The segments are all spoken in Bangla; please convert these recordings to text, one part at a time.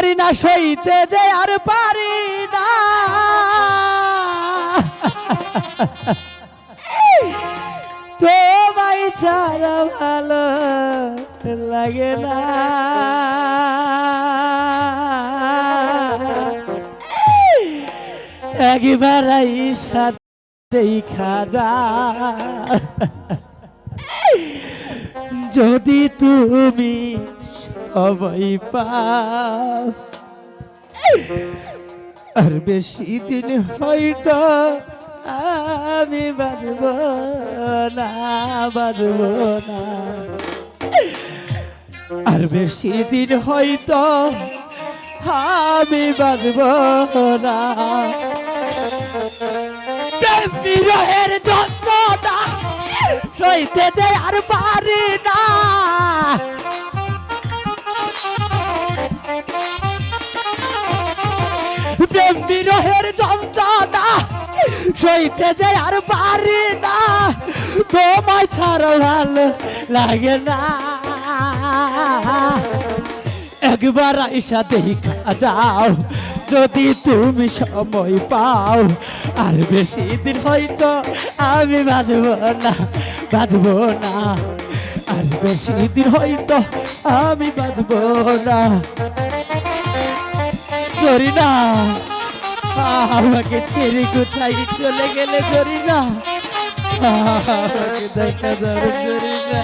জরি না সইতে যে আর পারি না তোমায় ছাড়া ভালো লাগে না একবার সাথেই খাজা যদি তুমি সময় পাও আর বেশি দিন হয়তো আমি বাঁচব না আর বেশি দিন হয়তো আমি বাঁচব না বিরহের যন্ত্রণা সইতে যে আর পারি না বিরহের যন্ত্রণা সইতে যে আর পারি না তোমায় ছাড়া ভালো লাগে না একবার আইসা দেখা যাও যদি তুমি সময় পাও আর বেশি দিন হয়তো আমি বাঁচব না আর বেশি দিন হয়তো আমি বাঁচব না জরিনা আমাকে ছেড়ে কোথায় চলে গেলে জরিনা আমাকে দেখা যাবে জরিনা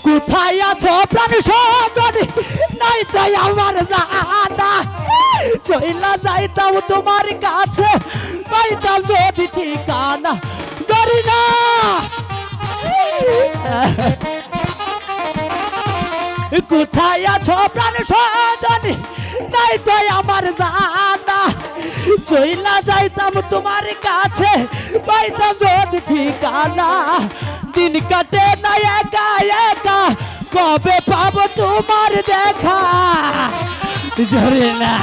কোথায় আছো প্রাণ সজনী নাই তাই আমার জানা চইলা যাইতাম তোমার কাছে পাইতাম যদি ঠিকানা ধরি না কোথায় আছো প্রাণ সজনী নাই তাই আমার জানা চইলা যাইতাম তোমার কাছে পাইতাম যদি ঠিকানা দিন কাটে না একা একা কবে পাবো তোমার দেখা জরে না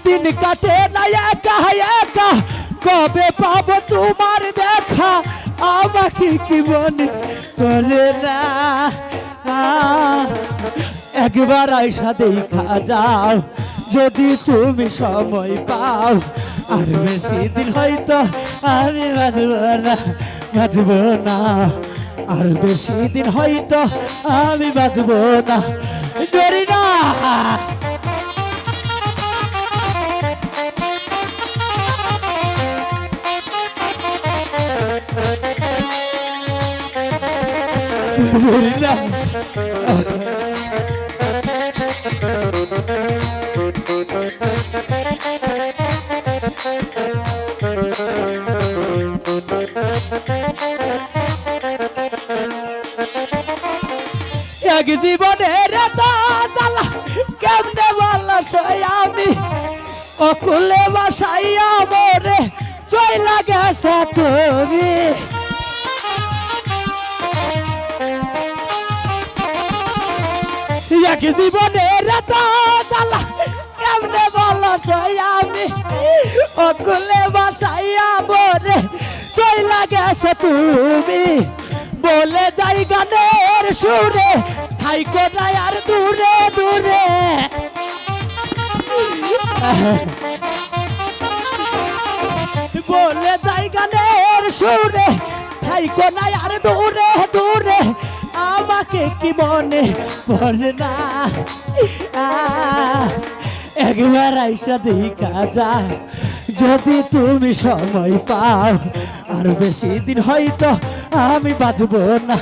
দিন কাটে না একা একা কবে পাবো তোমার দেখা আমাকে কি মনে করে না একবার আইসা দেখা যাও যদি তুমি সময় পাও আর বেশি দিন হয়তো আমি বাঁচব না আর বেশি দিন হয়তো আমি বাঁচব না জরি না জরি না এক জীবনের জ্বালা কেমনে বলা আমি অকুলে বাসাইয়া মরে চইলা গেছে তুমি এক জীবনের জ্বালা কেমনে বলা আমি অকুলে বাসাইয়া মরে চইলা গেছে তুমি বলে যাই গানের সুরে থাইকো না আর দূরে দূরে বলে যাই গানের সুরে থাইকো না আর দূরে দূরে আমাকে কি মনে পড়ে না একবার আইসা দেখা যায় যদি তুমি সময় পাও আর বেশি দিন হয়তো আমি বাঁচব না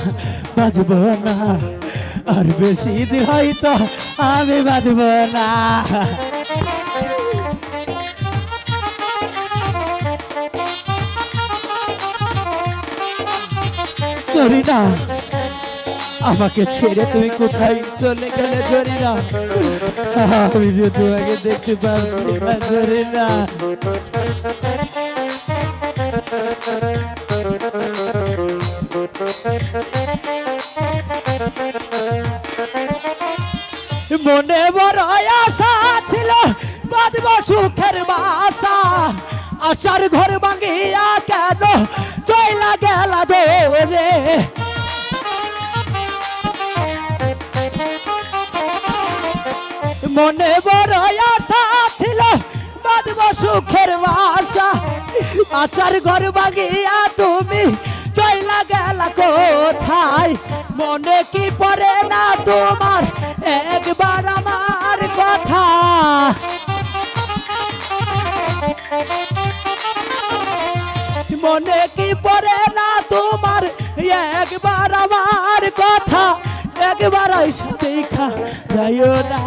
আর বেশি দিন হয়তো আমি বাঁচব না জরিনা আমাকে ছেড়ে তুমি কোথায় চলে গেলে জরিনা আমি যে তোমাকে দেখতে পাচ্ছি না জরিনা মনে বড় আশা ছিল বাঁধব সুখের বাসা, আশার ঘর ভাঙিয়া কেন চইলা গেলা দৌড়ে। মনে বড় আশা ছিল বাঁধব সুখের বাসা, আশার ঘর ভাঙিয়া তুমি চইলা গেলা কোথায়। মনে কি পড়ে না তোমার একবার আমার কথা, মনে কি পড়ে না তোমার একবার আমার কথা। একবার আইসা দেখা যাইও না,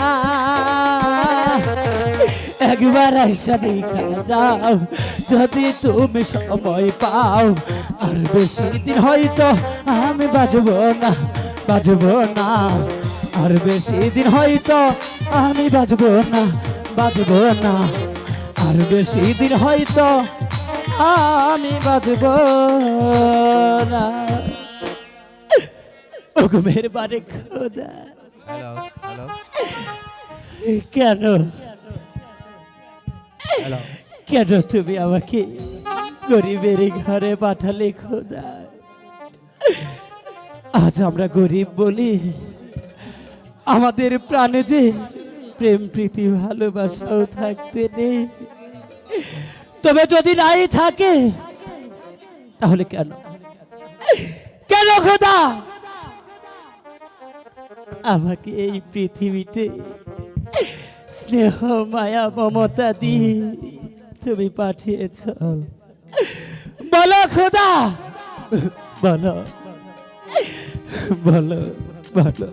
একবার আইসা দেখা যাও যদি তুমি সময় পাও। আর বেশি দিন হয়তো আমি বাজবো না, বাজবো না। আর বেশি দিন হয়তো আমি বাজবো না, বাজবো না। আর বেশি দিন হয়তো আমি বাজবো না। ওগো মেহেরবানি খোদা, হ্যালো হ্যালো কেন হ্যালো, কেন তুমি আমাকে গরিবের ঘরে পাঠালে খোদা? আজ আমরা গরিব বলি আমাদের প্রাণে যে প্রেম প্রীতি ভালোবাসাও থাকতে নেই। তবে যদি নাই থাকে তাহলে কেন, কেন খোদা আমাকে এই পৃথিবীতে স্নেহ মায়া মমতা দিয়ে তুমি পাঠিয়েছ? বলো খোদা, বলো বলো বলো।